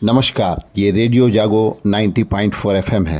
नमस्कार, ये रेडियो जागो 90.4 FM है।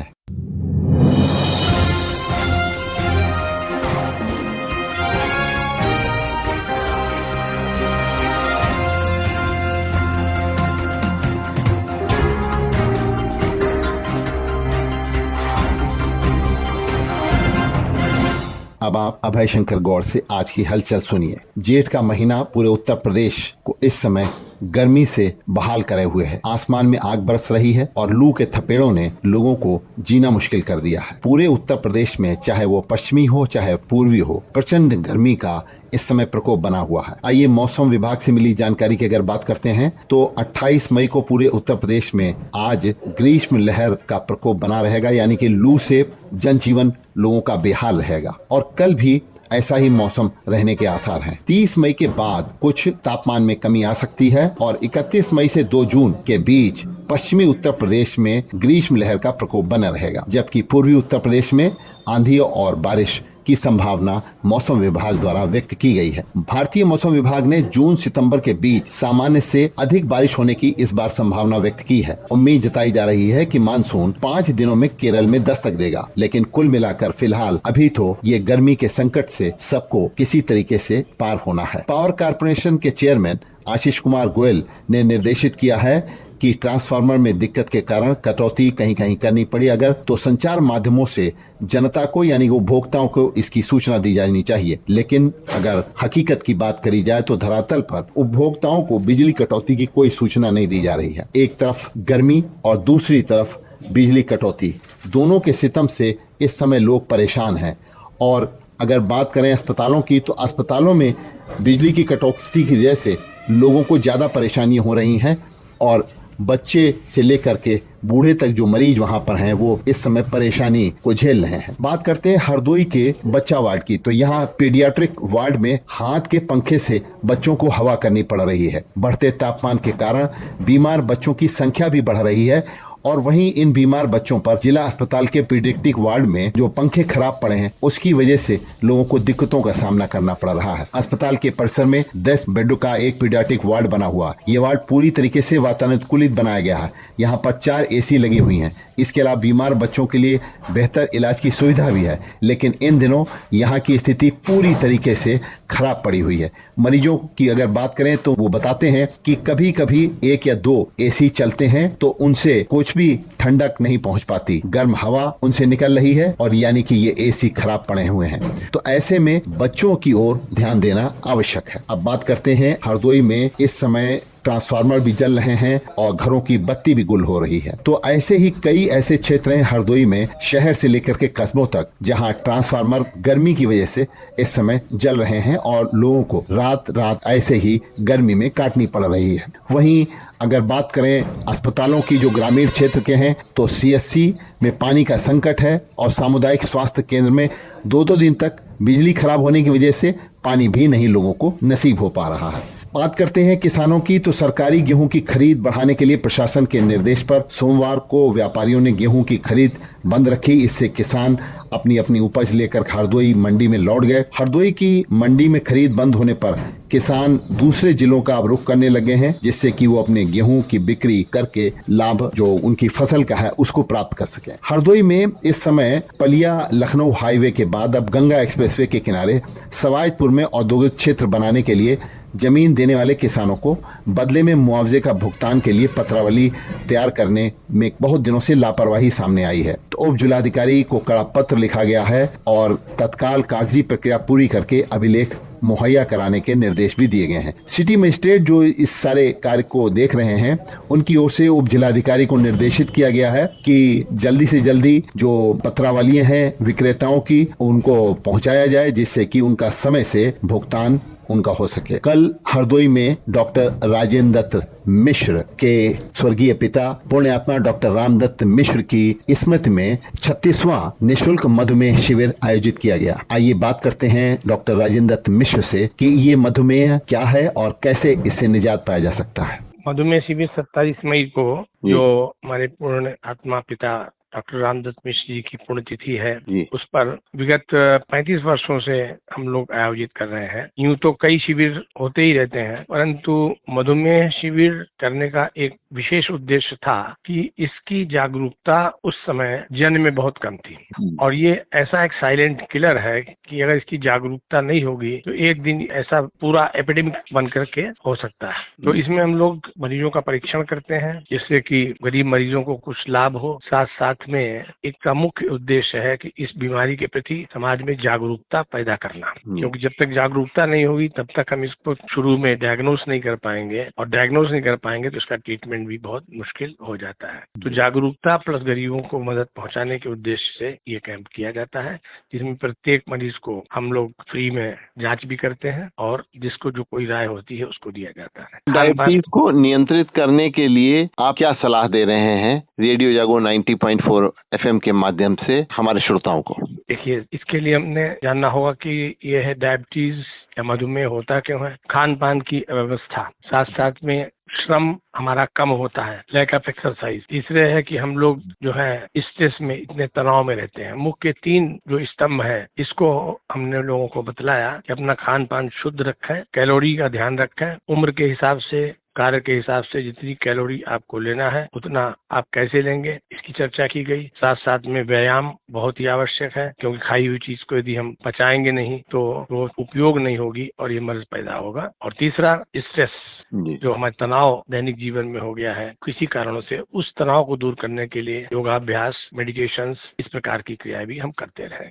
अब आप अभय शंकर गौड़ से आज की हलचल सुनिए। जेठ का महीना पूरे उत्तर प्रदेश को इस समय गर्मी से बहाल करे हुए है। आसमान में आग बरस रही है और लू के थपेड़ों ने लोगों को जीना मुश्किल कर दिया है। पूरे उत्तर प्रदेश में चाहे वो पश्चिमी हो चाहे पूर्वी हो, प्रचंड गर्मी का इस समय प्रकोप बना हुआ है। आइए मौसम विभाग से मिली जानकारी की अगर बात करते हैं तो 28 मई को पूरे उत्तर प्रदेश में आज ग्रीष्म लहर का प्रकोप बना रहेगा, यानी कि लू से जनजीवन लोगों का बेहाल रहेगा और कल भी ऐसा ही मौसम रहने के आसार हैं। 30 मई के बाद कुछ तापमान में कमी आ सकती है और 31 मई से 2 जून के बीच पश्चिमी उत्तर प्रदेश में ग्रीष्म लहर का प्रकोप बना रहेगा, जबकि पूर्वी उत्तर प्रदेश में आंधी और बारिश की संभावना मौसम विभाग द्वारा व्यक्त की गई है। भारतीय मौसम विभाग ने जून सितंबर के बीच सामान्य से अधिक बारिश होने की इस बार संभावना व्यक्त की है। उम्मीद जताई जा रही है कि मानसून 5 दिनों में केरल में दस्तक देगा, लेकिन कुल मिलाकर फिलहाल अभी तो ये गर्मी के संकट से सबको किसी तरीके से पार होना है। पावर कारपोरेशन के चेयरमैन आशीष कुमार गोयल ने निर्देशित किया है कि ट्रांसफार्मर में दिक्कत के कारण कटौती कहीं कहीं करनी पड़ी अगर तो संचार माध्यमों से जनता को यानी उपभोक्ताओं को इसकी सूचना दी जानी चाहिए। लेकिन अगर हकीकत की बात करी जाए तो धरातल पर उपभोक्ताओं को बिजली कटौती की कोई सूचना नहीं दी जा रही है। एक तरफ गर्मी और दूसरी तरफ बिजली कटौती, दोनों के सितम से इस समय लोग परेशान हैं। और अगर बात करें अस्पतालों की तो अस्पतालों में बिजली की कटौती की वजह से लोगों को ज्यादा परेशानियां हो रही हैं और बच्चे से लेकर के बूढ़े तक जो मरीज वहां पर हैं वो इस समय परेशानी को झेल रहे हैं। बात करते हैं हरदोई के बच्चा वार्ड की, तो यहाँ पीडियाट्रिक वार्ड में हाथ के पंखे से बच्चों को हवा करनी पड़ रही है। बढ़ते तापमान के कारण बीमार बच्चों की संख्या भी बढ़ रही है और वहीं इन बीमार बच्चों पर जिला अस्पताल के पीडियाट्रिक वार्ड में जो पंखे खराब पड़े हैं उसकी वजह से लोगों को दिक्कतों का सामना करना पड़ रहा है। अस्पताल के परिसर में 10 बेडों का एक पीडियाट्रिक वार्ड बना हुआ। ये वार्ड पूरी तरीके से वातानुकूलित बनाया गया है। यहाँ पर 4 AC लगी हुई हैं। इसके अलावा बीमार बच्चों के लिए बेहतर इलाज की सुविधा भी है, लेकिन इन दिनों यहाँ की स्थिति पूरी तरीके से खराब पड़ी हुई है। मरीजों की अगर बात करें तो वो बताते हैं कि कभी कभी 1 या 2 AC चलते हैं तो उनसे कुछ भी ठंडक नहीं पहुंच पाती, गर्म हवा उनसे निकल रही है और यानी कि ये AC खराब पड़े हुए हैं। तो ऐसे में बच्चों की ओर ध्यान देना आवश्यक है। अब बात करते हैं हरदोई में इस समय ट्रांसफार्मर भी जल रहे हैं और घरों की बत्ती भी गुल हो रही है। तो ऐसे ही कई ऐसे क्षेत्र हैं हरदोई में, शहर से लेकर के कस्बों तक, जहां ट्रांसफार्मर गर्मी की वजह से इस समय जल रहे हैं और लोगों को रात रात ऐसे ही गर्मी में काटनी पड़ रही है। वहीं अगर बात करें अस्पतालों की जो ग्रामीण क्षेत्र के हैं तो CSC में पानी का संकट है और सामुदायिक स्वास्थ्य केंद्र में 2-2 दिन तक बिजली खराब होने की वजह से पानी भी नहीं लोगों को नसीब हो पा रहा है। बात करते हैं किसानों की, तो सरकारी गेहूं की खरीद बढ़ाने के लिए प्रशासन के निर्देश पर सोमवार को व्यापारियों ने गेहूं की खरीद बंद रखी। इससे किसान अपनी अपनी उपज लेकर हरदोई मंडी में लौट गए। हरदोई की मंडी में खरीद बंद होने पर किसान दूसरे जिलों का अब रुख करने लगे हैं, जिससे कि वो अपने गेहूं की बिक्री करके लाभ जो उनकी फसल का है उसको प्राप्त कर सके। हरदोई में इस समय पलिया लखनऊ हाईवे के बाद अब गंगा एक्सप्रेसवे के किनारे सवायतपुर में औद्योगिक क्षेत्र बनाने के लिए जमीन देने वाले किसानों को बदले में मुआवजे का भुगतान के लिए पत्रावली तैयार करने में बहुत दिनों से लापरवाही सामने आई है। तो उप जिलाधिकारी को कड़ा पत्र लिखा गया है और तत्काल कागजी प्रक्रिया पूरी करके अभिलेख मुहैया कराने के निर्देश भी दिए गए हैं। सिटी मजिस्ट्रेट जो इस सारे कार्य को देख रहे हैं उनकी ओर से उप जिलाधिकारी को निर्देशित किया गया है कि जल्दी से जल्दी जो पत्रावलियां हैं विक्रेताओं की उनको पहुंचाया जाए, जिससे कि उनका समय से भुगतान उनका हो सके। कल हरदोई में डॉक्टर राजेंद्र दत्त मिश्र के स्वर्गीय पिता पुण्यात्मा डॉक्टर रामदत्त मिश्र की स्मृति में 36वां निःशुल्क मधुमेह शिविर आयोजित किया गया। आइए बात करते हैं डॉक्टर राजेंद्र दत्त मिश्र से कि ये मधुमेह क्या है और कैसे इससे निजात पाया जा सकता है। मधुमेह शिविर 27 मई को जो हमारे पूर्ण आत्मा पिता डॉक्टर रामदत्त मिश्र जी की पुण्यतिथि है, जी। उस पर विगत 35 वर्षों से हम लोग आयोजित कर रहे हैं। यूं तो कई शिविर होते ही रहते हैं, परंतु मधुमेह शिविर करने का एक विशेष उद्देश्य था कि इसकी जागरूकता उस समय जन में बहुत कम थी, और ये ऐसा एक साइलेंट किलर है कि अगर इसकी जागरूकता नहीं होगी तो एक दिन ऐसा पूरा एपिडेमिक बन करके हो सकता है। तो इसमें हम लोग मरीजों का परीक्षण करते हैं जिससे कि गरीब मरीजों को कुछ लाभ हो। साथ साथ में एक का मुख्य उद्देश्य है कि इस बीमारी के प्रति समाज में जागरूकता पैदा करना, क्योंकि जब तक जागरूकता नहीं होगी तब तक हम इसको शुरू में डायग्नोस नहीं कर पाएंगे, और डायग्नोस नहीं कर पाएंगे तो इसका ट्रीटमेंट भी बहुत मुश्किल हो जाता है। तो जागरूकता प्लस गरीबों को मदद पहुंचाने के उद्देश्य से ये कैंप किया जाता है, जिसमें प्रत्येक मरीज को हम लोग फ्री में जांच भी करते हैं और जिसको जो कोई राय होती है उसको दिया जाता है। डायबिटीज को नियंत्रित करने के लिए आप क्या सलाह दे रहे हैं रेडियो जागो 90.4 FM के माध्यम से हमारे श्रोताओं को? देखिए, इसके लिए हमने जानना होगा कि यह है डायबिटीज या मधुमेह होता क्यों है, खान पान की व्यवस्था, साथ साथ में श्रम हमारा कम होता है, लैक ऑफ एक्सरसाइज। तीसरे है कि हम लोग जो है स्ट्रेस में इतने तनाव में रहते हैं। मुख्य 3 जो स्तंभ है इसको हमने लोगों को बतलाया कि अपना खान पान शुद्ध रखें, कैलोरी का ध्यान रखें, उम्र के हिसाब से, कार्य के हिसाब से जितनी कैलोरी आपको लेना है उतना आप कैसे लेंगे, इसकी चर्चा की गई। साथ साथ में व्यायाम बहुत ही आवश्यक है, क्योंकि खाई हुई चीज को यदि हम पचाएंगे नहीं तो वो उपयोग नहीं होगी और ये मर्ज पैदा होगा। और तीसरा स्ट्रेस, जो हमारे तनाव दैनिक जीवन में हो गया है किसी कारणों से, उस तनाव को दूर करने के लिए योगाभ्यास, मेडिटेशन, इस प्रकार की क्रियाएं भी हम करते रहे।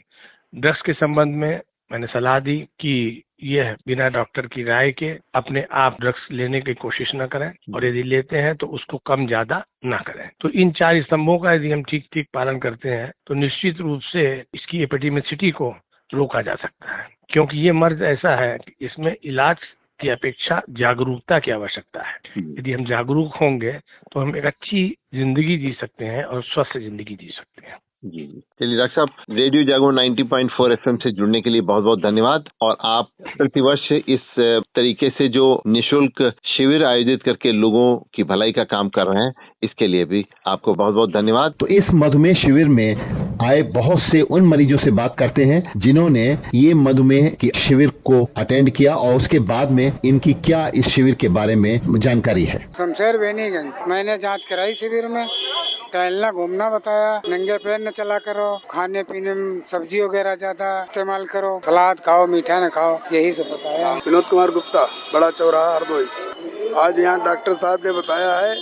ड्रग्स के संबंध में मैंने सलाह दी कि यह बिना डॉक्टर की राय के अपने आप ड्रग्स लेने की कोशिश न करें, और यदि लेते हैं तो उसको कम ज्यादा ना करें। तो इन 4 स्तंभों का यदि हम ठीक ठीक पालन करते हैं तो निश्चित रूप से इसकी एपिडेमिसिटी को रोका जा सकता है, क्योंकि ये मर्ज ऐसा है कि इसमें इलाज की अपेक्षा जागरूकता की आवश्यकता है। यदि हम जागरूक होंगे तो हम एक अच्छी जिंदगी जी सकते हैं और स्वस्थ जिंदगी जी सकते हैं। जी, चलिए डॉक्टर साहब, रेडियो जागो 90.4 FM से जुड़ने के लिए बहुत बहुत धन्यवाद। और आप प्रतिवर्ष इस तरीके से जो निःशुल्क शिविर आयोजित करके लोगों की भलाई का काम कर रहे हैं, इसके लिए भी आपको बहुत बहुत धन्यवाद। तो इस मधुमेह शिविर में आए बहुत से उन मरीजों से बात करते हैं जिन्होंने ये मधुमेह की शिविर को अटेंड किया और उसके बाद में इनकी क्या इस शिविर के बारे में जानकारी है। शमशेर बेनीगंज, मैंने जांच कराई शिविर में, टहलना घूमना बताया, नंगे पैर न चला करो, खाने पीने में सब्जी वगैरह ज्यादा इस्तेमाल करो, सलाद खाओ, मीठा न खाओ, यही सब बताया। विनोद कुमार गुप्ता, बड़ा चौराहा, हरदोई। आज यहाँ डॉक्टर साहब ने बताया है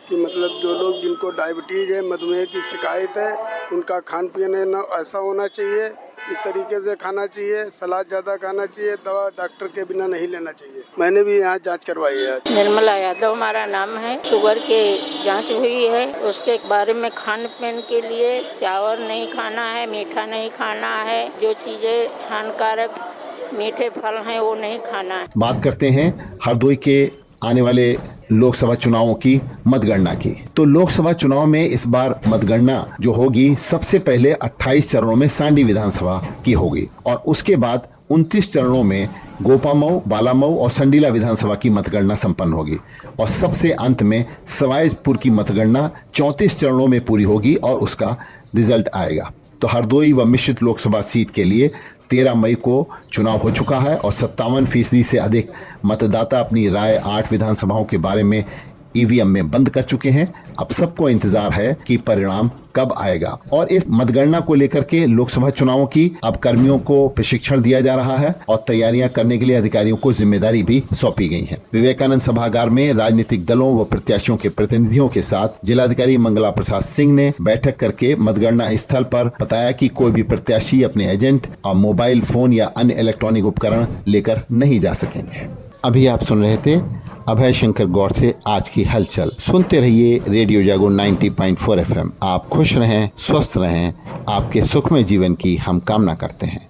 कि मतलब जो लोग जिनको डायबिटीज है, मधुमेह की शिकायत है, उनका खान पीना ऐसा होना चाहिए, इस तरीके से खाना चाहिए, सलाद ज्यादा खाना चाहिए, दवा डॉक्टर के बिना नहीं लेना चाहिए। मैंने भी यहाँ जांच करवाई है। निर्मला यादव हमारा नाम है। शुगर के जांच हुई है, उसके बारे में खान पीन के लिए चावल नहीं खाना है, मीठा नहीं खाना है, जो चीजें हानिकारक मीठे फल हैं वो नहीं खाना है। बात करते हैं हरदोई के आने वाले लोकसभा चुनावों की मतगणना की। तो लोकसभा चुनाव में इस बार मतगणना जो होगी सबसे पहले 28 चरणों में सांडी विधानसभा की होगी, और उसके बाद 29 चरणों में गोपामऊ, बालामऊ और संडीला विधानसभा की मतगणना संपन्न होगी, और सबसे अंत में सवाईपुर की मतगणना 34 चरणों में पूरी होगी और उसका रिजल्ट आएगा। तो हरदोई व मिश्रित लोकसभा सीट के लिए 13 मई को चुनाव हो चुका है और 57% से अधिक मतदाता अपनी राय 8 विधानसभाओं के बारे में ईवीएम में बंद कर चुके हैं। अब सबको इंतजार है कि परिणाम कब आएगा। और इस मतगणना को लेकर के लोकसभा चुनावों की अब कर्मियों को प्रशिक्षण दिया जा रहा है और तैयारियां करने के लिए अधिकारियों को जिम्मेदारी भी सौंपी गई है। विवेकानंद सभागार में राजनीतिक दलों व प्रत्याशियों के प्रतिनिधियों के साथ जिलाधिकारी मंगला प्रसाद सिंह ने बैठक करके मतगणना स्थल पर बताया कि कोई भी प्रत्याशी अपने एजेंट और मोबाइल फोन या अन्य इलेक्ट्रॉनिक उपकरण लेकर नहीं जा सकेंगे। अभी आप सुन रहे थे अभय शंकर गौड़ से आज की हलचल। सुनते रहिए रेडियो जागो 90.4 FM। आप खुश रहें, स्वस्थ रहें, आपके सुखमय जीवन की हम कामना करते हैं।